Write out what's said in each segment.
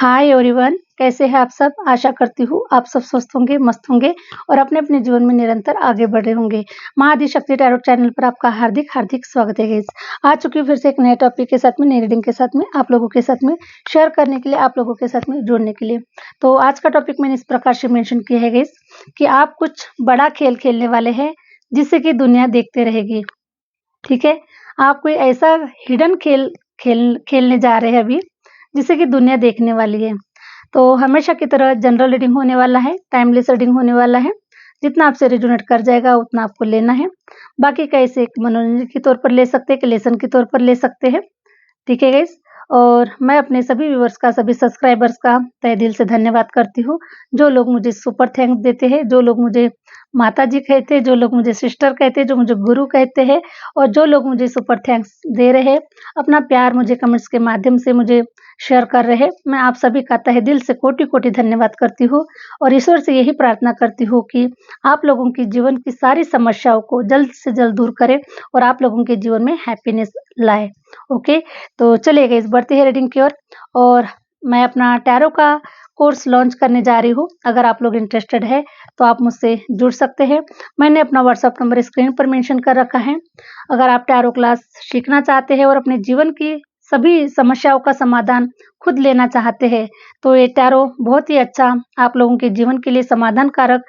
Hi everyone, कैसे हैं आप सब। आशा करती हूँ आप सब स्वस्थ होंगे, मस्त होंगे और अपने अपने जीवन में निरंतर आगे बढ़ रहे होंगे। माँ आदिशक्ति टैरो चैनल पर आपका हार्दिक हार्दिक स्वागत है गाइस। आ चुकी हूँ फिर से एक नए टॉपिक के साथ में, नई रीडिंग के साथ में, आप लोगों के साथ में शेयर करने के लिए, आप लोगों के साथ में जुड़ने के लिए। तो आज का टॉपिक मैंने इस प्रकार से मेंशन किया है गाइस कि आप कुछ बड़ा खेल खेलने वाले हैं जिससे कि दुनिया देखते रहेगी। ठीक है, आप कोई ऐसा हिडन खेलने जा रहे हैं अभी जिससे कि दुनिया देखने वाली है। तो हमेशा की तरह जनरल रीडिंग होने वाला है, टाइमलेस रीडिंग होने वाला है। जितना आपसे रेजोनेट कर जाएगा उतना आपको लेना है। बाकी कैसे एक मनोरंजन के तौर पर ले सकते हैं, कि लेसन के तौर पर ले सकते हैं। ठीक है गाइस, और मैं अपने सभी व्यूअर्स का, सभी सब्सक्राइबर्स का तहे दिल से धन्यवाद करती हूँ। जो लोग मुझे सुपर थैंक्स देते हैं, जो लोग मुझे माता जी कहते हैं, जो लोग मुझे सिस्टर कहते हैं, जो मुझे गुरु कहते हैं और जो लोग मुझे सुपर थैंक्स दे रहे हैं, अपना प्यार मुझे कमेंट्स के माध्यम से मुझे शेयर कर रहे हैं, मैं आप सभी का तहे दिल से कोटि कोटि धन्यवाद करती हूँ। और ईश्वर से यही प्रार्थना करती हूँ कि आप लोगों की जीवन की सारी समस्याओं को जल्द से जल्द दूर करे और आप लोगों के जीवन में हैप्पीनेस लाए। ओके, तो चलिए गाइस बढ़ते हैं रीडिंग की ओर। और मैं अपना टैरो का कोर्स लॉन्च करने जा रही हूँ। अगर आप लोग इंटरेस्टेड है तो आप मुझसे जुड़ सकते हैं। मैंने अपना व्हाट्सएप नंबर स्क्रीन पर मेंशन कर रखा है। अगर आप टैरो क्लास सीखना चाहते हैं और अपने जीवन की सभी समस्याओं का समाधान खुद लेना चाहते हैं तो ये टैरो बहुत ही अच्छा आप लोगों के जीवन के लिए समाधान कारक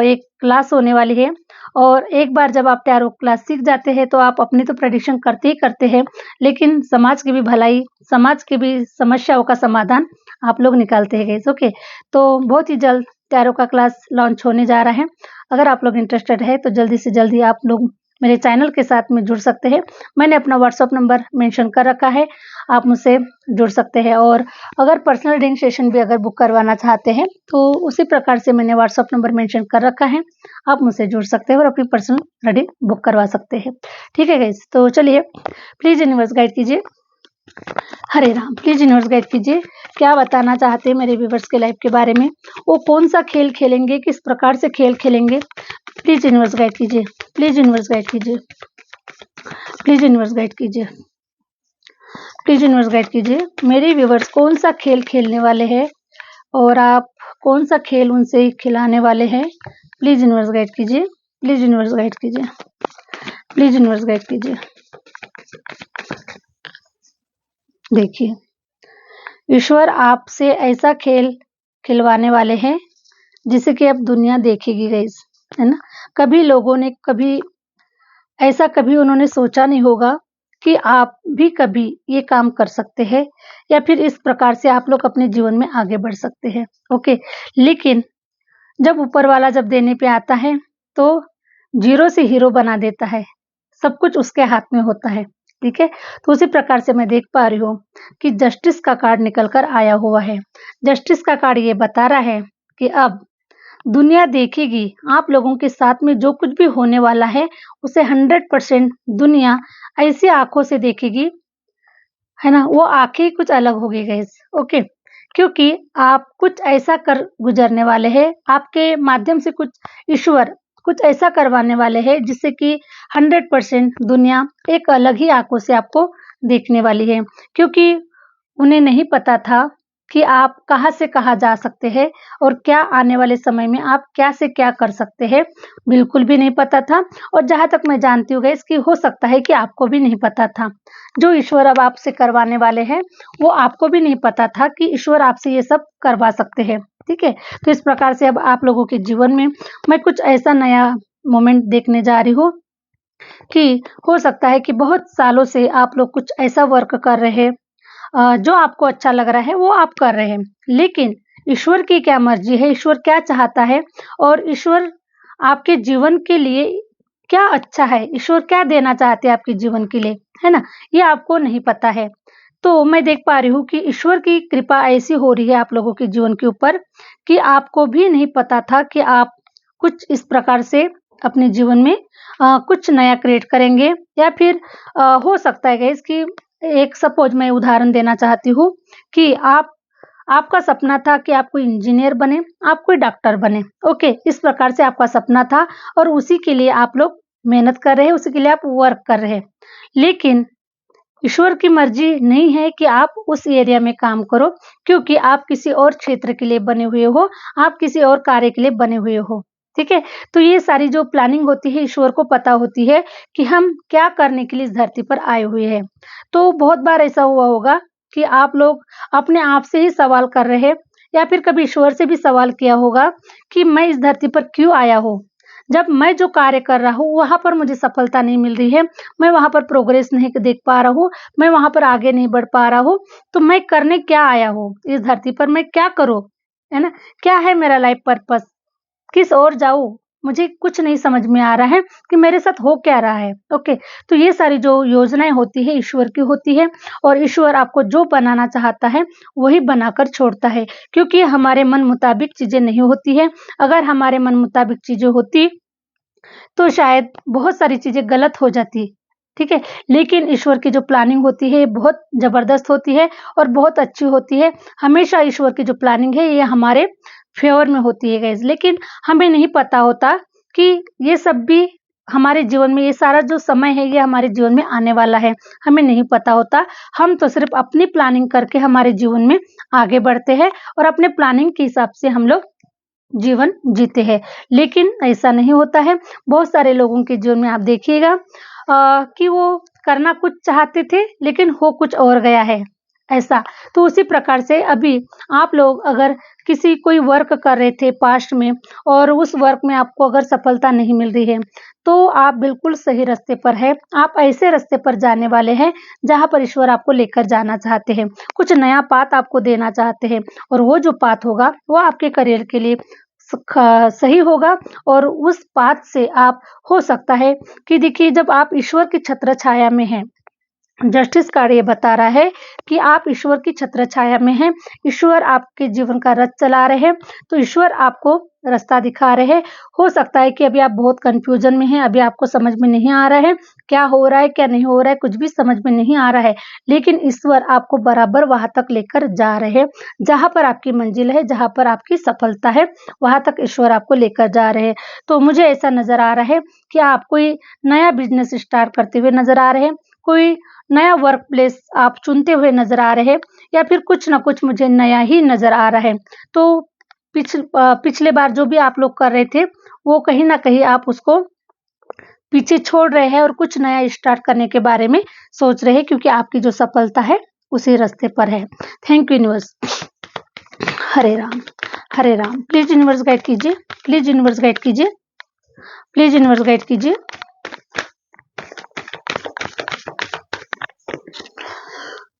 एक क्लास होने वाली है। और एक बार जब आप टैरो क्लास सीख जाते हैं तो आप अपनी तो प्रेडिक्शन करते ही करते हैं, लेकिन समाज की भी भलाई, समाज की भी समस्याओं का समाधान आप लोग निकालते हैं गाइस। ओके, तो बहुत ही जल्द टैरो का क्लास लॉन्च होने जा रहा है। अगर आप लोग इंटरेस्टेड है तो जल्दी से जल्दी आप लोग मेरे चैनल के साथ में जुड़ सकते हैं। मैंने अपना व्हाट्सएप नंबर मेंशन कर रखा है, आप मुझसे जुड़ सकते हैं। और अगर पर्सनल रीडिंग सेशन भी अगर बुक करवाना चाहते हैं तो उसी प्रकार से मैंने व्हाट्सएप नंबर मेंशन कर रखा है, आप मुझसे जुड़ सकते हैं और अपनी पर्सनल रीडिंग बुक करवा सकते हैं। ठीक है गाइस, तो चलिए प्लीज यूनिवर्स गाइड कीजिए। हरे राम, प्लीज यूनिवर्स गाइड कीजिए, क्या बताना चाहते हैं मेरे व्यूवर्स के लाइफ के बारे में। वो कौन सा खेल खेलेंगे, किस प्रकार से खेल खेलेंगे, प्लीज यूनिवर्स गाइड कीजिए। प्लीज यूनिवर्स गाइड कीजिए। प्लीज यूनिवर्स गाइड कीजिए। प्लीज यूनिवर्स गाइड कीजिए, मेरे व्यूवर्स कौन सा खेल खेलने वाले हैं और आप कौन सा खेल उनसे खिलाने वाले हैं। प्लीज यूनिवर्स गाइड कीजिए। प्लीज यूनिवर्स गाइड कीजिए। प्लीज यूनिवर्स गाइड कीजिए। देखिए, ईश्वर आपसे ऐसा खेल खिलवाने वाले हैं जिसे कि अब दुनिया देखेगी गाइस, है ना। कभी लोगों ने कभी उन्होंने सोचा नहीं होगा कि आप भी कभी ये काम कर सकते हैं या फिर इस प्रकार से आप लोग अपने जीवन में आगे बढ़ सकते हैं। ओके, लेकिन जब ऊपर वाला जब देने पे आता है तो जीरो से हीरो बना देता है, सब कुछ उसके हाथ में होता है। ठीक है, तो उसी प्रकार से मैं देख पा रही हूँ कि जस्टिस का कार्ड निकल कर आया हुआ है। जस्टिस का कार्ड ये बता रहा है कि अब दुनिया देखेगी आप लोगों के साथ में जो कुछ भी होने वाला है, उसे 100% दुनिया ऐसी आंखों से देखेगी, है ना। वो आंखें कुछ अलग होगी गाइस। ओके, क्योंकि आप कुछ ऐसा कर गुजरने वाले हैं, आपके माध्यम से कुछ ईश्वर कुछ ऐसा करवाने वाले हैं जिससे कि 100% दुनिया एक अलग ही आंखों से आपको देखने वाली है। क्योंकि उन्हें नहीं पता था कि आप कहाँ से कहाँ जा सकते हैं और क्या आने वाले समय में आप क्या से क्या कर सकते हैं, बिल्कुल भी नहीं पता था। और जहाँ तक मैं जानती हूँ गाइस कि हो सकता है कि आपको भी नहीं पता था। जो ईश्वर अब आपसे करवाने वाले हैं वो आपको भी नहीं पता था कि ईश्वर आपसे ये सब करवा सकते हैं। ठीक है, तो इस प्रकार से अब आप लोगों के जीवन में मैं कुछ ऐसा नया मोमेंट देखने जा रही हूँ कि हो सकता है कि बहुत सालों से आप लोग कुछ ऐसा वर्क कर रहे हैं जो आपको अच्छा लग रहा है वो आप कर रहे हैं, लेकिन ईश्वर की क्या मर्जी है, ईश्वर क्या चाहता है और ईश्वर आपके जीवन के लिए क्या अच्छा है, ईश्वर क्या देना चाहते हैं आपके जीवन के लिए, है ना, ये आपको नहीं पता है। तो मैं देख पा रही हूँ कि ईश्वर की कृपा ऐसी हो रही है आप लोगों के जीवन के ऊपर कि आपको भी नहीं पता था कि आप कुछ इस प्रकार से अपने जीवन में कुछ नया क्रिएट करेंगे। या फिर हो सकता है गाइस कि एक सपोज मैं उदाहरण देना चाहती हूँ कि आपका सपना था कि आप कोई इंजीनियर बने, आप कोई डॉक्टर बने। ओके, इस प्रकार से आपका सपना था और उसी के लिए आप लोग मेहनत कर रहे हैं, उसी के लिए आप वर्क कर रहे हैं। लेकिन ईश्वर की मर्जी नहीं है कि आप उस एरिया में काम करो, क्योंकि आप किसी और क्षेत्र के लिए बने हुए हो, आप किसी और कार्य के लिए बने हुए हो, ठीक है? तो ये सारी जो प्लानिंग होती है, ईश्वर को पता होती है कि हम क्या करने के लिए इस धरती पर आए हुए हैं। तो बहुत बार ऐसा हुआ होगा कि आप लोग अपने आप से ही सवाल कर रहे हैं, या फिर कभी ईश्वर से भी सवाल किया होगा कि मैं इस धरती पर क्यों आया हूँ? जब मैं जो कार्य कर रहा हूँ, वहाँ पर मुझे सफलता नहीं मिल रही है, मैं वहाँ पर प्रोग्रेस नहीं देख पा रहा हूँ, मैं वहाँ पर आगे नहीं बढ़ पा रहा हूँ, तो मैं करने क्या आया हूँ? इस धरती पर मैं क्या करूँ? है ना? क्या है मेरा लाइफ पर्पस? किस ओर जाऊँ? मुझे कुछ नहीं समझ में आ रहा है कि मेरे साथ हो क्या रहा है। ओके, तो ये सारी जो योजनाएँ होती हैं, ईश्वर की होती है, और ईश्वर आपको जो बनाना चाहता है, वही बनाकर छोड़ता है, क्योंकि हमारे मन मुताबिक चीज़ें नहीं होती हैं। अगर हमारे मन मुताबिक चीज़ें होती, तो शायद बहुत सारी चीज़ें गलत हो जाती, ठीक है? लेकिन ईश्वर की जो प्लानिंग होती है, ये बहुत ज़बरदस्त होती है और बहुत अच्छी होती है। हमेशा ईश्वर की जो प्लानिंग है, ये हमारे फ़ेवर में होती है गाइज़, लेकिन हमें नहीं पता होता कि ये सब भी हमारे जीवन में, ये सारा जो समय है, ये हमारे जीवन में आने वाला है, हमें नहीं पता होता। हम तो सिर्फ़ अपनी प्लानिंग करके हमारे जीवन में आगे बढ़ते हैं, और अपने प्लानिंग के हिसाब से हम लोग जीवन जीते हैं, लेकिन ऐसा नहीं होता है। बहुत सारे लोगों के जीवन में आप देखिएगा कि वो करना कुछ चाहते थे, लेकिन हो कुछ और गया है, ऐसा। तो उसी प्रकार से अभी आप लोग अगर कोई वर्क कर रहे थे पास्ट में, और उस वर्क में आपको अगर सफलता नहीं मिल रही है, तो आप बिल्कुल सही रास्ते पर हैं। आप ऐसे रास्ते पर जाने वाले हैं, जहाँ पर ईश्वर आपको लेकर जाना चाहते हैं। कुछ नया पाथ आपको देना चाहते हैं, और वो जो पाथ होगा, वो आपके करियर के लिए सही होगा, और उस पाथ से आप, हो सकता है कि देखिए, जब आप ईश्वर की छत्र छाया में हैं, जस्टिस कार्ड ये बता रहा है कि आप ईश्वर की छत्र छाया में हैं, ईश्वर आपके जीवन का रथ चला रहे हैं, तो ईश्वर आपको रास्ता दिखा रहे हैं। हो सकता है कि अभी आप बहुत कन्फ्यूजन में हैं, अभी आपको समझ में नहीं आ रहा है, क्या हो रहा है, क्या नहीं हो रहा है, कुछ भी समझ में नहीं आ रहा है, लेकिन ईश्वर आपको बराबर वहाँ तक लेकर जा रहे हैं, जहाँ पर आपकी मंजिल है, जहाँ पर आपकी सफलता है, वहाँ तक ईश्वर आपको लेकर जा रहे हैं। तो मुझे ऐसा नज़र आ रहा है कि आप कोई नया बिज़नेस स्टार्ट करते हुए नज़र आ रहे हैं, कोई नया वर्क प्लेस आप चुनते हुए नज़र आ रहे हैं, या फिर कुछ न कुछ मुझे नया ही नज़र आ रहा है। तो पिछले बार जो भी आप लोग कर रहे थे, वो कहीं न कहीं आप उसको पीछे छोड़ रहे हैं, और कुछ नया स्टार्ट करने के बारे में सोच रहे हैं, क्योंकि आपकी जो सफलता है, उसी रास्ते पर है। Thank you universe. Hare Ram, Hare Ram. Please universe guide कीजिए, प्लीज़ यूनिवर्स गाइड कीजिए, प्लीज़ यूनिवर्स गाइड कीजिए।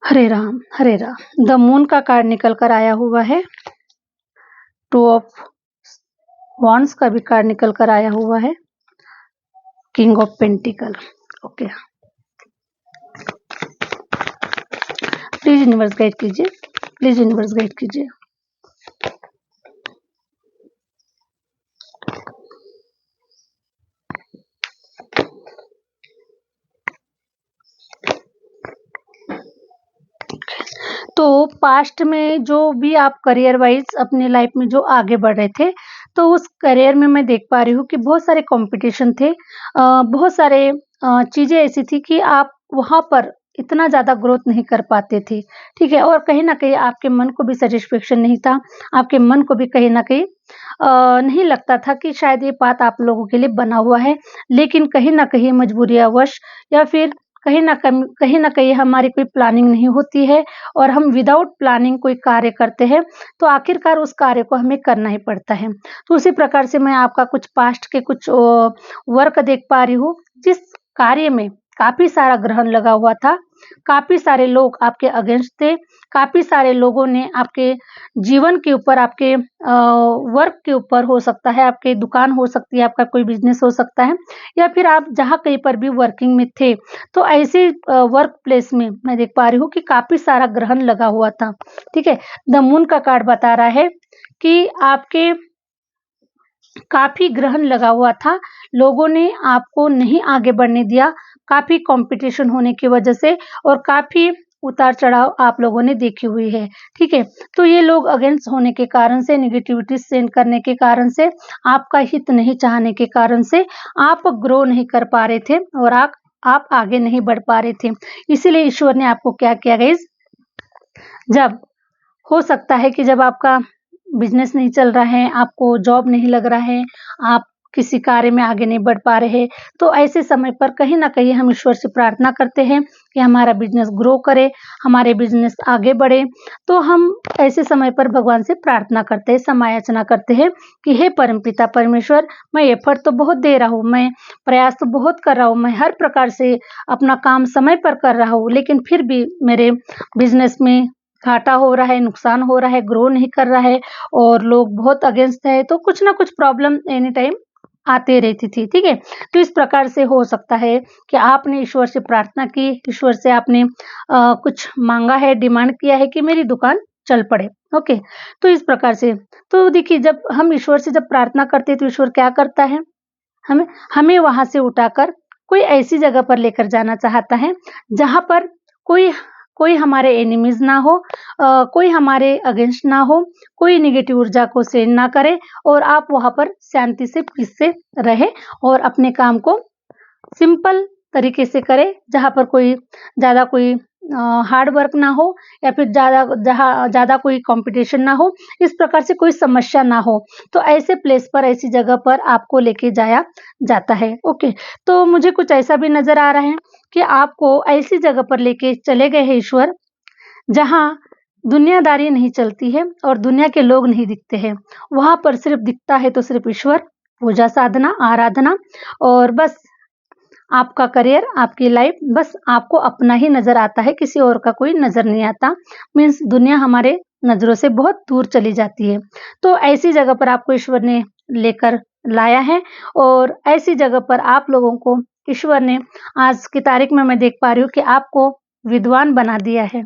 हरे राम, हरे राम। द मून का कार्ड निकल कर आया हुआ है, 2 ऑफ वॉन्ड्स का भी कार्ड निकल कर आया हुआ है, king of pentacle. Okay, please universe guide कीजिए, प्लीज यूनिवर्स गाइड कीजिए। तो पास्ट में जो भी आप करियर वाइज अपने लाइफ में जो आगे बढ़ रहे थे, तो उस करियर में मैं देख पा रही हूँ कि बहुत सारे कंपटीशन थे, बहुत सारे चीज़ें ऐसी थी कि आप वहाँ पर इतना ज़्यादा ग्रोथ नहीं कर पाते थे, ठीक है? और कहीं न कहीं आपके मन को भी सैटिस्फैक्शन नहीं था, आपके मन को भी कहीं न कहीं नहीं लगता था कि शायद ये पाथ आप लोगों के लिए बना हुआ है, लेकिन कहीं न कहीं मजबूरियावश, या फिर कहीं न कहीं हमारी कोई प्लानिंग नहीं होती है, और हम विदाउट प्लानिंग कोई कार्य करते हैं, तो आखिरकार उस कार्य को हमें करना ही पड़ता है। तो उसी प्रकार से मैं आपका कुछ पास्ट के कुछ वर्क देख पा रही हूँ, जिस कार्य में काफ़ी सारा ग्रहण लगा हुआ था, काफ़ी सारे लोग आपके अगेंस्ट थे, काफ़ी सारे लोगों ने आपके जीवन के ऊपर, आपके वर्क के ऊपर, हो सकता है आपकी दुकान हो सकती है, आपका कोई बिज़नेस हो सकता है, या फिर आप जहाँ कहीं पर भी वर्किंग में थे, तो ऐसे वर्क प्लेस में मैं देख पा रही हूँ कि काफ़ी सारा ग्रहण लगा हुआ था, ठीक है? द मून का कार्ड बता रहा है कि आपके काफ़ी ग्रहण लगा हुआ था, लोगों ने आपको नहीं आगे बढ़ने दिया, काफ़ी कॉम्पिटिशन होने की वजह से, और काफ़ी उतार-चढ़ाव आप लोगों ने देखी हुई है, ठीक है? तो ये लोग अगेंस्ट होने के कारण से, नेगेटिविटी सेंड करने के कारण से, आपका हित नहीं चाहने के कारण से, आप ग्रो नहीं कर पा रहे थे, और आप आप आगे नहीं बढ़ पा रहे थे। इसीलिए ईश्वर ने आपको क्या किया गाइस, जब हो सकता है कि जब आपका बिज़नेस नहीं चल रहा है, आपको जॉब नहीं लग रहा है, आप किसी कार्य में आगे नहीं बढ़ पा रहे, तो ऐसे समय पर कहीं न कहीं हम ईश्वर से प्रार्थना करते हैं कि हमारा बिज़नेस ग्रो करे, हमारे बिज़नेस आगे बढ़े। तो हम ऐसे समय पर भगवान से प्रार्थना करते हैं, समायाचना करते हैं कि हे परमपिता परमेश्वर, मैं एफर्ट तो बहुत दे रहा हूँ, मैं प्रयास तो बहुत कर रहा हूँ, मैं हर प्रकार से अपना काम समय पर कर रहा हूँ, लेकिन फिर भी मेरे बिज़नेस में घाटा हो रहा है, नुकसान हो रहा है, ग्रो नहीं कर रहा है और लोग बहुत अगेंस्ट है, तो कुछ ना कुछ प्रॉब्लम एनी टाइम आते रहती थी, ठीक है? तो इस प्रकार से हो सकता है कि आपने ईश्वर से प्रार्थना की, ईश्वर से आपने कुछ माँगा है, डिमांड किया है कि मेरी दुकान चल पड़े, ओके? तो इस प्रकार से तो देखिए, जब हम ईश्वर से जब प्रार्थना करते हैं, तो ईश्वर क्या करता है? हमें हमें वहाँ से उठाकर कोई ऐसी जगह पर लेकर जाना चाहता है, जहाँ पर कोई कोई हमारे एनिमीज़ ना हो, कोई हमारे अगेंस्ट ना हो, कोई नेगेटिव ऊर्जा को सेंड ना करे और आप वहाँ पर शांति से, पीस से रहे और अपने काम को सिंपल तरीके से करें, जहाँ पर कोई ज़्यादा कोई हार्ड वर्क ना हो या फिर ज़्यादा कोई कॉम्पिटिशन ना हो, इस प्रकार से कोई समस्या ना हो। तो ऐसे प्लेस पर, ऐसी जगह पर आपको लेके जाया जाता है, ओके। तो मुझे कुछ ऐसा भी नज़र आ रहा है कि आपको ऐसी जगह पर लेके चले गए हैं ईश्वर, जहाँ दुनियादारी नहीं चलती है और दुनिया के लोग नहीं दिखते हैं। वहाँ पर सिर्फ़ दिखता है तो सिर्फ़ ईश्वर, पूजा साधना, आराधना और बस आपका करियर, आपकी लाइफ, बस आपको अपना ही नज़र आता है, किसी और का कोई नज़र नहीं आता। मीन्स दुनिया हमारे नज़रों से बहुत दूर चली जाती है। तो ऐसी जगह पर आपको ईश्वर ने लेकर लाया है और ऐसी जगह पर आप लोगों को ईश्वर ने आज की तारीख में मैं देख पा रही हूँ कि आपको विद्वान बना दिया है।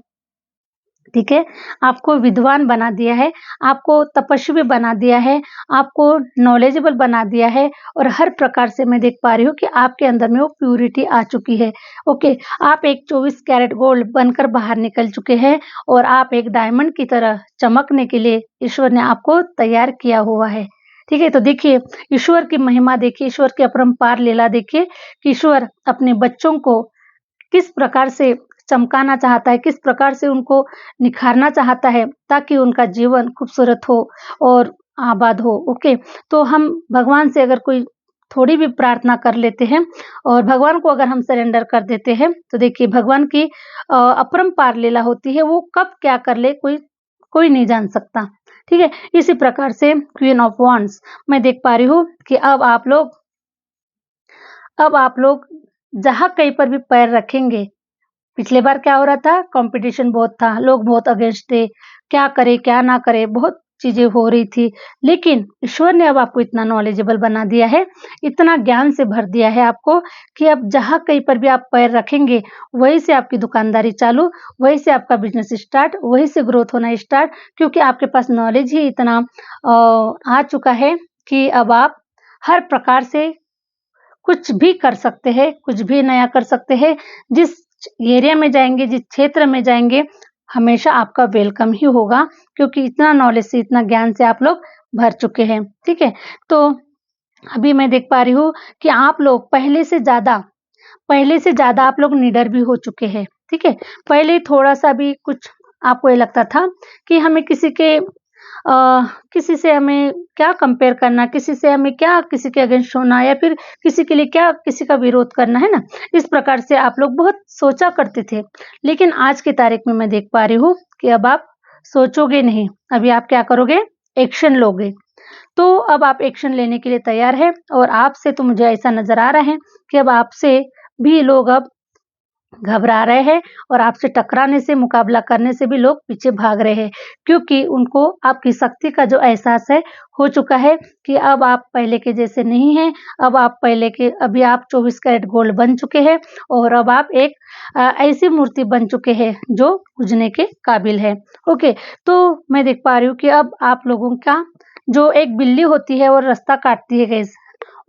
ठीक है? आपको विद्वान बना दिया है, आपको तपस्वी बना दिया है, आपको नॉलेजेबल बना दिया है और हर प्रकार से मैं देख पा रही हूँ कि आपके अंदर में वो प्यूरिटी आ चुकी है। ओके, आप एक 24 कैरेट गोल्ड बनकर बाहर निकल चुके हैं और आप एक डायमंड की तरह चमकने के लिए ईश्वर ने आपको तैयार किया हुआ है। ठीक है? तो देखिए, ईश्वर की महिमा देखिए, ईश्वर की अपरंपार लीला देखिए कि ईश्वर अपने बच्चों को किस प्रकार से चमकाना चाहता है, किस प्रकार से उनको निखारना चाहता है, ताकि उनका जीवन खूबसूरत हो और आबाद हो, ओके। तो हम भगवान से अगर कोई थोड़ी भी प्रार्थना कर लेते हैं और भगवान को अगर हम सरेंडर कर देते हैं, तो देखिए भगवान की अपरंपार लीला होती है, वो कब क्या कर ले कोई कोई नहीं जान सकता, ठीक है। इसी प्रकार से क्वीन ऑफ वांड्स मैं देख पा रही हूँ कि अब आप लोग जहाँ कहीं पर भी पैर रखेंगे, पिछले बार क्या हो रहा था, कंपटीशन बहुत था, लोग बहुत अगेंस्ट थे, क्या करें, क्या ना करें, बहुत चीज़ें हो रही थी। लेकिन ईश्वर ने अब आपको इतना नॉलेजेबल बना दिया है, इतना ज्ञान से भर दिया है आपको कि अब जहाँ कहीं पर भी आप पैर रखेंगे, वहीं से आपकी दुकानदारी चालू, वहीं से आपका बिज़नेस स्टार्ट, वहीं से ग्रोथ होना स्टार्ट, क्योंकि आपके पास नॉलेज ही इतना आ चुका है कि अब आप हर प्रकार से कुछ भी कर सकते हैं, कुछ भी नया कर सकते हैं। जिस एरिया में जाएँगे, जिस क्षेत्र में जाएँगे, हमेशा आपका वेलकम ही होगा, क्योंकि इतना नॉलेज से, इतना ज्ञान से आप लोग भर चुके हैं, ठीक है? तो अभी मैं देख पा रही हूँ कि आप लोग पहले से ज़्यादा आप लोग निडर भी हो चुके हैं, ठीक है? पहले थोड़ा-सा भी कुछ आपको ये लगता था कि हमें किसी से हमें क्या कंपेयर करना, किसी से हमें क्या किसी के अगेंस्ट होना या फिर किसी के लिए क्या किसी का विरोध करना, है ना? इस प्रकार से आप लोग बहुत सोचा करते थे। लेकिन आज की तारीख में मैं देख पा रही हूँ कि अब आप सोचोगे नहीं, अभी आप क्या करोगे? एक्शन लोगे। तो अब आप एक्शन लेने के लिए तैयार हैं और आपसे तो मुझे ऐसा नज़र आ रहा है कि अब आपसे भी लोग अब घबरा रहे हैं और आपसे टकराने से, मुकाबला करने से भी लोग पीछे भाग रहे हैं, क्योंकि उनको आपकी शक्ति का जो एहसास है, हो चुका है कि अब आप पहले के जैसे नहीं हैं। अभी आप 24 कैरेट गोल्ड बन चुके हैं और अब आप एक ऐसी मूर्ति बन चुके हैं जो पूजने के काबिल है। ओके, तो मैं देख पा रही हूँ कि अब आप लोगों का जो एक बिल्ली होती है और रास्ता काटती है गाइस,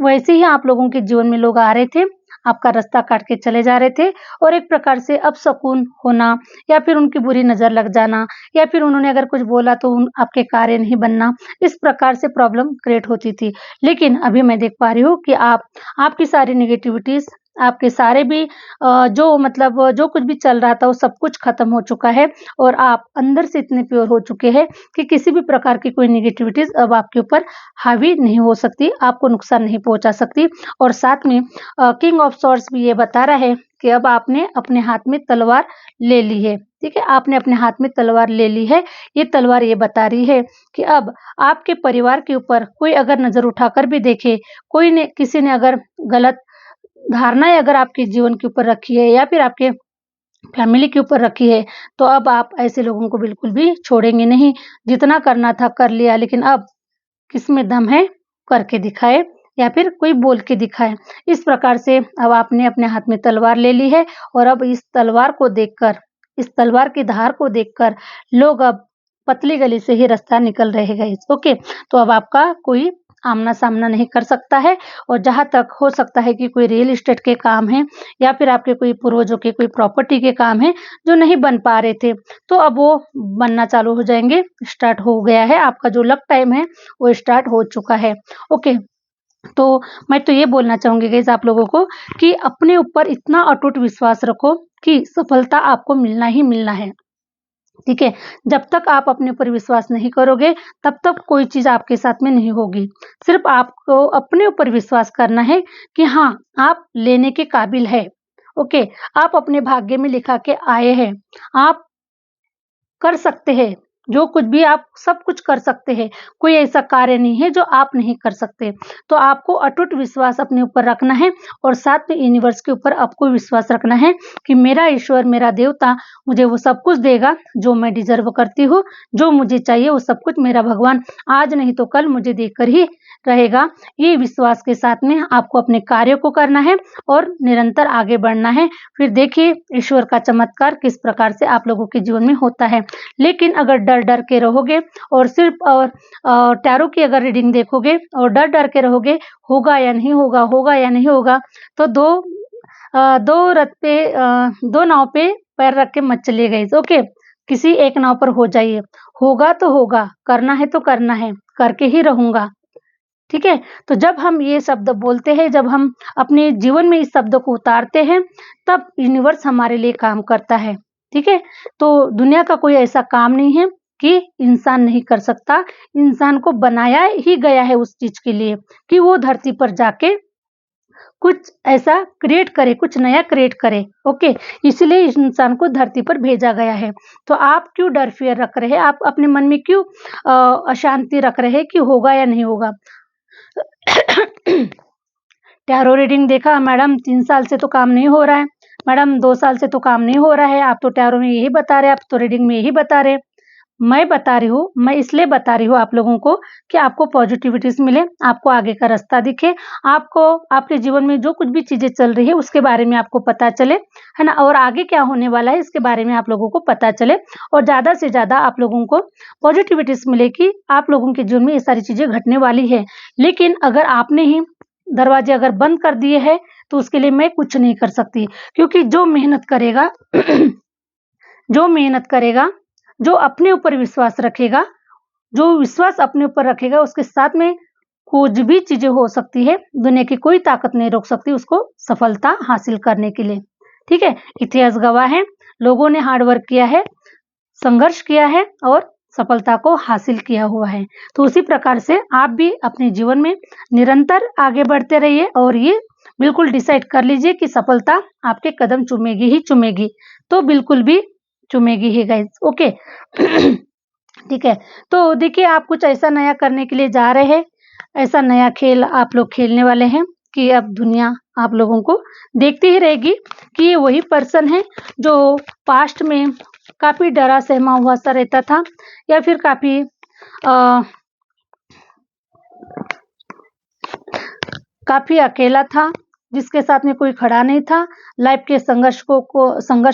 वैसे ही आप लोगों के जीवन में लोग आ रहे थे, आपका रास्ता काट के चले जा रहे थे और एक प्रकार से अपशकुन होना या फिर उनकी बुरी नज़र लग जाना या फिर उन्होंने अगर कुछ बोला तो आपके कार्य नहीं बनना, इस प्रकार से प्रॉब्लम क्रिएट होती थी। लेकिन अभी मैं देख पा रही हूँ कि आपकी सारी नेगेटिविटीज़ आपके सारे भी जो मतलब जो कुछ भी चल रहा था वो सब कुछ खत्म हो चुका है और आप अंदर से इतने प्योर हो चुके हैं कि किसी भी प्रकार की कोई नेगेटिविटीज़ अब आपके ऊपर हावी नहीं हो सकती, आपको नुकसान नहीं पहुँचा सकती। और साथ में किंग ऑफ सॉर्ड्स भी ये बता रहा है कि अब आपने अपने हाथ में तलवार ले ली है, ठीक है? आपने अपने हाथ में तलवार ले ली है। ये तलवार ये बता रही है कि अब आपके परिवार के ऊपर कोई अगर नज़र उठाकर भी देखे, कोई ने किसी ने अगर गलत धारणाएँ अगर आपके जीवन के ऊपर रखी है या फिर आपके फैमिली के ऊपर रखी है, तो अब आप ऐसे लोगों को बिल्कुल भी छोड़ेंगे नहीं। जितना करना था कर लिया, लेकिन अब किसमें दम है करके दिखाए या फिर कोई बोल के दिखाए। इस प्रकार से अब आपने अपने हाथ में तलवार ले ली है और अब इस तलवार को देखकर, इस तलवार की धार को देखकर लोग अब पतली गली से ही रास्ता निकल रहे हैं गाइस, ओके। तो अब आपका कोई आमना-सामना नहीं कर सकता है और जहाँ तक हो सकता है कि कोई रियल एस्टेट के काम हैं या फिर आपके कोई पूर्वजों के कोई प्रॉपर्टी के काम हैं जो नहीं बन पा रहे थे, तो अब वो बनना चालू हो जाएँगे, स्टार्ट हो गया है। आपका जो लक टाइम है वो स्टार्ट हो चुका है, ओके। तो मैं तो ये बोलना चाहूँगी गाइज़ आप लोगों को कि अपने ऊपर इतना अटूट विश्वास रखो कि सफलता आपको मिलना ही मिलना है, ठीक है? जब तक आप अपने ऊपर विश्वास नहीं करोगे, तब तक कोई चीज़ आपके साथ में नहीं होगी। सिर्फ़ आपको अपने ऊपर विश्वास करना है कि हाँ, आप लेने के काबिल है, ओके? आप अपने भाग्य में लिखा के आए हैं, आप कर सकते हैं, जो कुछ भी आप सब कुछ कर सकते हैं, कोई ऐसा कार्य नहीं है जो आप नहीं कर सकते। तो आपको अटूट विश्वास अपने ऊपर रखना है और साथ में यूनिवर्स के ऊपर आपको विश्वास रखना है कि मेरा ईश्वर, मेरा देवता मुझे वो सब कुछ देगा जो मैं डिज़र्व करती हूँ, जो मुझे चाहिए वो सब कुछ मेरा भगवान आज नहीं तो कल मुझे देकर ही रहेगा। ये विश्वास के साथ में आपको अपने कार्य को करना है और निरंतर आगे बढ़ना है। फिर देखिए ईश्वर का चमत्कार किस प्रकार से आप लोगों के जीवन में होता है। लेकिन अगर डर-डर के रहोगे और सिर्फ़ टैरो की अगर रीडिंग देखोगे और डर-डर के रहोगे, होगा या नहीं होगा, तो 2 नाव पे पैर रख के मत चलिए गाइज़, ओके? किसी एक नाव पर हो जाइए। होगा तो होगा, करना है तो करना है, करके ही रहूँगा, ठीक है? तो जब हम ये शब्द बोलते हैं, जब हम अपने जीवन में इस शब्द को उतारते हैं, तब यूनिवर्स हमारे लिए काम करता है, ठीक है? तो दुनिया का कोई ऐसा काम नहीं है कि इंसान नहीं कर सकता। इंसान को बनाया ही गया है उस चीज़ के लिए कि वो धरती पर जाके कुछ ऐसा क्रिएट करे, कुछ नया क्रिएट करे, ओके? इसलिए इस इंसान को धरती पर भेजा गया है। तो आप क्यों डर फ़ियर रख रहे हैं? आप अपने मन में क्यों अशांति रख रहे हैं कि होगा या नहीं होगा? टैरो रीडिंग देखा मैडम 3 साल से तो काम नहीं हो रहा है, मैडम 2 साल से तो काम नहीं हो रहा है, आप तो टैरो में यही बता रहे हैं, आप तो रीडिंग में यही बता रहे हैं। मैं बता रही हूँ, मैं इसलिए बता रही हूँ आप लोगों को कि आपको पॉजिटिविटीज़ मिले, आपको आगे का रास्ता दिखे, आपको आपके जीवन में जो कुछ भी चीज़ें चल रही है उसके बारे में आपको पता चले, है ना? और आगे क्या होने वाला है इसके बारे में आप लोगों को पता चले और ज़्यादा से ज़्यादा आप लोगों को पॉजिटिविटीज़ मिले कि आप लोगों के जीवन में ये सारी चीज़ें घटने वाली है। लेकिन अगर आपने ही दरवाजे अगर बंद कर दिए हैं, तो उसके लिए मैं कुछ नहीं कर सकती क्योंकि जो मेहनत करेगा जो मेहनत करेगा, जो अपने ऊपर विश्वास रखेगा, जो विश्वास अपने ऊपर रखेगा उसके साथ में कुछ भी चीज़ें हो सकती है, दुनिया की कोई ताकत नहीं रोक सकती उसको सफलता हासिल करने के लिए, ठीक है? इतिहास गवाह है, लोगों ने हार्ड वर्क किया है, संघर्ष किया है और सफलता को हासिल किया हुआ है। तो उसी प्रकार से आप भी अपने जीवन में निरंतर आगे बढ़ते रहिए और ये बिल्कुल डिसाइड कर लीजिए कि सफलता आपके कदम चूमेगी ही चूमेगी, तो बिल्कुल भी चूमेगी ही गाइज़, ओके? ठीक है, तो देखिए आप कुछ ऐसा नया करने के लिए जा रहे हैं, ऐसा नया खेल आप लोग खेलने वाले हैं कि अब दुनिया आप लोगों को देखती ही रहेगी कि ये वही पर्सन है जो पास्ट में काफ़ी डरा सहमा हुआ सा रहता था या फिर काफ़ी अकेला था, जिसके साथ में कोई खड़ा नहीं था, लाइफ के संघर्ष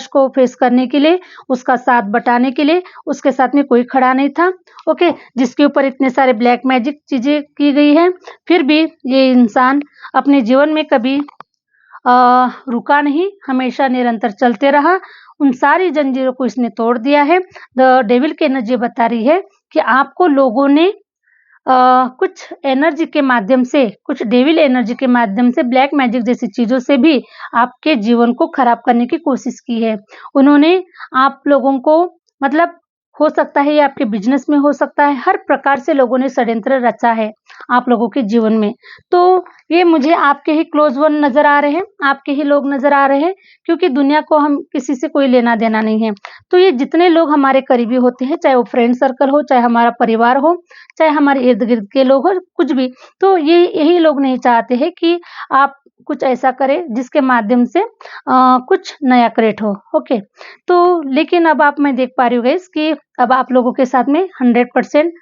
को फेस करने के लिए, उसका साथ बटाने के लिए उसके साथ में कोई खड़ा नहीं था, ओके? जिसके ऊपर इतने सारे ब्लैक मैजिक चीज़ें की गई हैं, फिर भी ये इंसान अपने जीवन में कभी रुका नहीं, हमेशा निरंतर चलते रहा। उन सारी जंजीरों को इसने तोड़ दिया है। द डेविल की एनर्जी बता रही है कि आपको लोगों ने कुछ एनर्जी के माध्यम से, कुछ डेविल एनर्जी के माध्यम से, ब्लैक मैजिक जैसी चीज़ों से भी आपके जीवन को खराब करने की कोशिश की है। उन्होंने आप लोगों को मतलब हो सकता है ये आपके बिज़नेस में हो सकता है, हर प्रकार से लोगों ने षड्यंत्र रचा है आप लोगों के जीवन में। तो ये मुझे आपके ही क्लोज़ वन नज़र आ रहे हैं, आपके ही लोग नज़र आ रहे हैं, क्योंकि दुनिया को हम किसी से कोई लेना-देना नहीं है। तो ये जितने लोग हमारे करीबी होते हैं, चाहे वो फ्रेंड सर्कल हो, चाहे हमारा परिवार हो, चाहे हमारे इर्द-गिर्द के लोग हों, कुछ भी, तो ये यही लोग नहीं चाहते हैं कि आप कुछ ऐसा करें जिसके माध्यम से कुछ नया क्रिएट हो, ओके। तो लेकिन अब मैं देख पा रही हूँ गाइस कि अब आप लोगों के साथ में 100%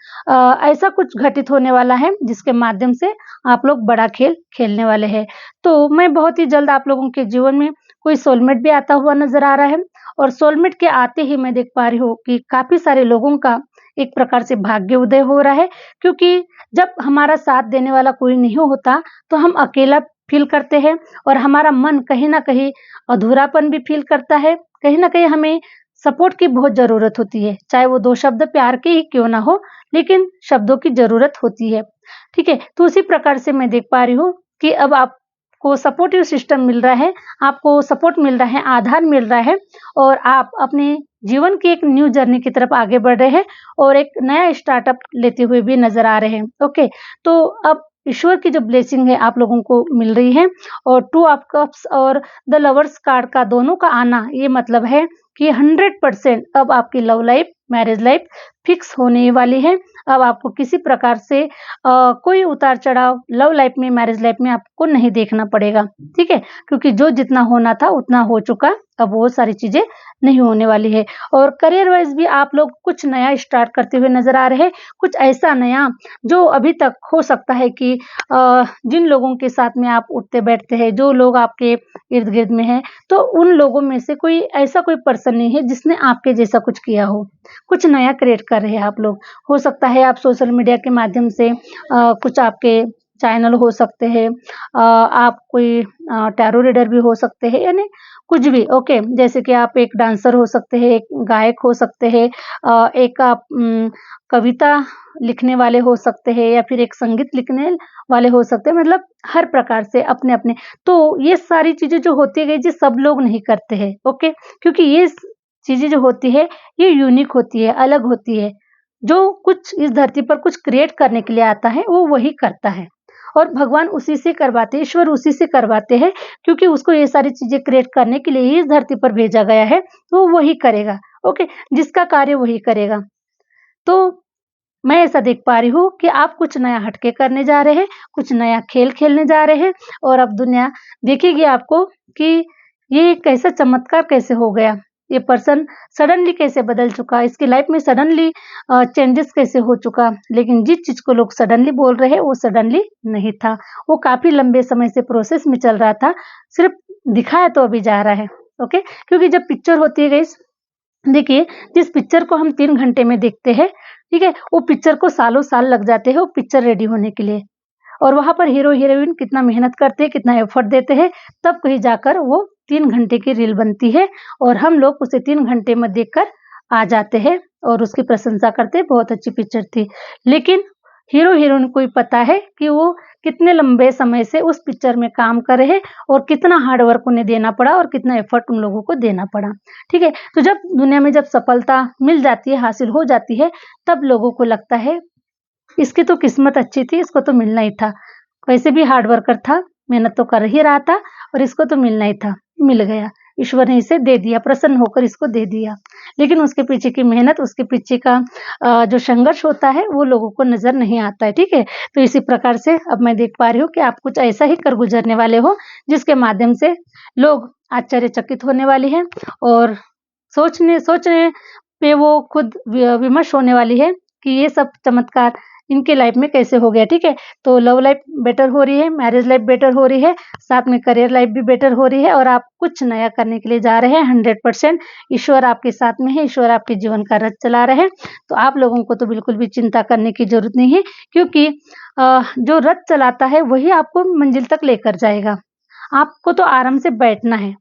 ऐसा कुछ घटित होने वाला है जिसके माध्यम से आप लोग बड़ा खेल खेलने वाले हैं। तो मैं बहुत ही जल्द आप लोगों के जीवन में कोई सोलमेट भी आता हुआ नज़र आ रहा है, और सोलमेट के आते ही मैं देख पा रही हूँ कि काफ़ी सारे लोगों का एक प्रकार से भाग्य उदय हो रहा है, क्योंकि जब हमारा साथ देने वाला कोई नहीं होता, तो हम अकेला फ़ील करते हैं और हमारा मन कहीं न कहीं अधूरापन भी फ़ील करता है। कहीं न कहीं हमें सपोर्ट की बहुत ज़रूरत होती है, चाहे वो 2 शब्द प्यार के ही क्यों ना हो, लेकिन शब्दों की ज़रूरत होती है, ठीक है? तो उसी प्रकार से मैं देख पा रही हूँ कि अब आपको सपोर्टिव सिस्टम मिल रहा है, आपको सपोर्ट मिल रहा है, आधार मिल रहा है, और आप अपने जीवन की एक न्यू जर्नी की तरफ आगे बढ़ रहे हैं और एक नया स्टार्टअप लेते हुए भी नज़र आ रहे हैं, ओके। तो अब ईश्वर की जो ब्लेसिंग है आप लोगों को मिल रही है, और 2 ऑफ कप्स और द लवर्स कार्ड का दोनों का आना, ये मतलब है कि 100% अब आपकी love life, marriage life fix होने वाली है। अब आपको किसी प्रकार से कोई उतार-चढ़ाव लव लाइफ में, मैरिज लाइफ में आपको नहीं देखना पड़ेगा, ठीक है? क्योंकि जो जितना होना था उतना हो चुका, अब वो सारी चीज़ें नहीं होने वाली है। और करियर वाइज़ भी आप लोग कुछ नया स्टार्ट करते हुए नज़र आ रहे हैं, कुछ ऐसा नया जो अभी तक हो सकता है कि जिन लोगों के साथ में आप उठते-बैठते हैं, जो लोग आपके इर्द-गिर्द में हैं, तो उन लोगों में से कोई ऐसा कोई पर्सन नहीं है जिसने आपके जैसा कुछ किया हो। कुछ नया क्रिएट कर रहे हैं आप लोग। हो सकता है आप सोशल मीडिया के माध्यम से कुछ आपके चैनल हो सकते हैं, आप कोई टैरो रीडर भी हो सकते हैं, यानी कुछ भी, ओके। जैसे कि आप एक डांसर हो सकते हैं, एक गायक हो सकते हैं, एक आप कविता लिखने वाले हो सकते हैं, या फिर एक संगीत लिखने वाले हो सकते हैं, मतलब हर प्रकार से अपने-अपने। तो ये सारी चीज़ें जो होती है जी, सब लोग नहीं करते हैं, ओके। क्योंकि ये चीज़ें जो होती है, ये यूनिक होती है, अलग होती है। जो कुछ इस धरती पर कुछ क्रिएट करने के लिए आता है, वो वही करता है, और भगवान उसी से करवाते हैं, ईश्वर उसी से करवाते हैं, क्योंकि उसको ये सारी चीज़ें क्रिएट करने के लिए ही इस धरती पर भेजा गया है, तो वो वही करेगा, ओके। जिसका कार्य वही करेगा। तो मैं ऐसा देख पा रही हूँ कि आप कुछ नया हटके करने जा रहे हैं, कुछ नया खेल खेलने जा रहे हैं, और अब दुनिया देखेगी आपको कि ये कैसा चमत्कार कैसे हो गया। ये पर्सन सडनली कैसे बदल चुका, इसकी लाइफ में सडनली चेंजेस कैसे हो चुका। लेकिन जिस चीज़ को लोग सडनली बोल रहे हैं, वो सडनली नहीं था। वो काफ़ी लंबे समय से प्रोसेस में चल रहा था, सिर्फ़ दिखाया तो अभी जा रहा है, ओके। क्योंकि जब पिक्चर होती है गाइस, देखिए, जिस पिक्चर को हम 3 घंटे में देखते हैं, ठीक है? वो पिक्चर को सालों-साल लग जाते हैं वो पिक्चर रेडी होने के लिए, और वहाँ पर हीरो-हीरोइन कितना मेहनत करते हैं, कितना एफर्ट देते हैं, तब कहीं जाकर वो 3 घंटे की रील बनती है, और हम लोग उसे 3 घंटे में देखकर आ जाते हैं और उसकी प्रशंसा करते हैं, बहुत अच्छी पिक्चर थी। लेकिन हीरो-हीरोइन को ही पता है कि वो कितने लंबे समय से उस पिक्चर में काम कर रहे हैं, और कितना हार्ड वर्क उन्हें देना पड़ा, और कितना एफर्ट उन लोगों को देना पड़ा, ठीक है? तो जब दुनिया में जब सफलता मिल जाती है, हासिल हो जाती है, तब लोगों को लगता है इसकी तो किस्मत अच्छी थी, इसको तो मिलना ही था। वैसे भी हार्ड वर्कर था, मेहनत तो कर ही रहा था, और इसको तो मिलना ही था, मिल गया। ईश्वर ने इसे दे दिया, प्रसन्न होकर इसको दे दिया। लेकिन उसके पीछे की मेहनत, उसके पीछे का जो संघर्ष होता है, वो लोगों को नज़र नहीं आता है, ठीक है? तो इसी प्रकार से अब मैं देख पा रही हूँ कि आप कुछ ऐसा ही कर गुज़रने वाले हो, जिसके माध्यम से लोग आश्चर्यचकित होने वाले हैं, और सोचने सोचने पे वो खुद विमर्श होने वाली है कि ये सब चमत्कार इनके लाइफ में कैसे हो गया, ठीक है? तो लव लाइफ बेटर हो रही है, मैरिज लाइफ बेटर हो रही है, साथ में करियर लाइफ भी बेटर हो रही है, और आप कुछ नया करने के लिए जा रहे हैं। 100% ईश्वर आपके साथ में है, ईश्वर आपके जीवन का रथ चला रहे हैं। तो आप लोगों को तो बिल्कुल भी चिंता करने की ज़रूरत नहीं है, क्योंकि जो रथ चलाता है वही आपको मंजिल तक लेकर जाएगा। आपको तो आराम से बैठना है।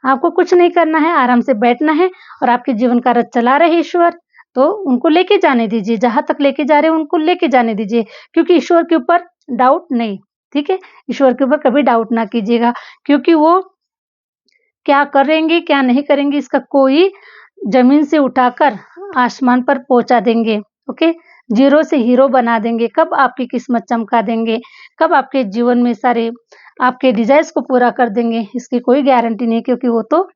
आपको कुछ नहीं करना है, आराम से बैठना है, और आपके जीवन का रथ चला रहे ईश्वर। तो उनको लेके जाने दीजिए, जहाँ तक लेके जा रहे हैं उनको लेके जाने दीजिए, क्योंकि ईश्वर के ऊपर डाउट नहीं, ठीक है? ईश्वर के ऊपर कभी डाउट ना कीजिएगा, क्योंकि वो क्या करेंगे, क्या नहीं करेंगे इसका कोई ज़मीन से उठाकर आसमान पर पहुँचा देंगे, ओके? ज़ीरो से हीरो बना देंगे, कब आपकी किस्मत चमका देंगे, कब आपके जीवन में सारे आपके डिज़ायर्स को पूरा कर देंगे, इसकी कोई गारंटी नहीं, क्योंकि वो तो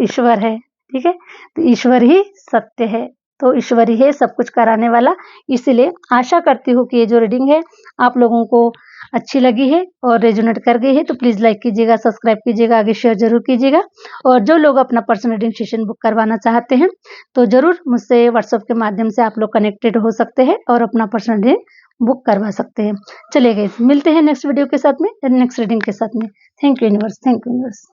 ईश्वर है, ठीक है? तो ईश्वर ही सत्य है, तो ईश्वर ही है सब कुछ कराने वाला। इसीलिए आशा करती हूँ कि ये जो रीडिंग है आप लोगों को अच्छी लगी है और रेजोनेट कर गई है, तो प्लीज़ लाइक कीजिएगा, सब्सक्राइब कीजिएगा, आगे शेयर ज़रूर कीजिएगा। और जो लोग अपना पर्सनल रीडिंग सेशन बुक करवाना चाहते हैं, तो ज़रूर मुझसे व्हाट्सएप के माध्यम से आप लोग कनेक्टेड हो सकते हैं और अपना पर्सनल रीडिंग बुक करवा सकते हैं। चलिए गाइस, मिलते हैं नेक्स्ट वीडियो के साथ में, नेक्स्ट रीडिंग के साथ में। Thank you universe, thank you universe.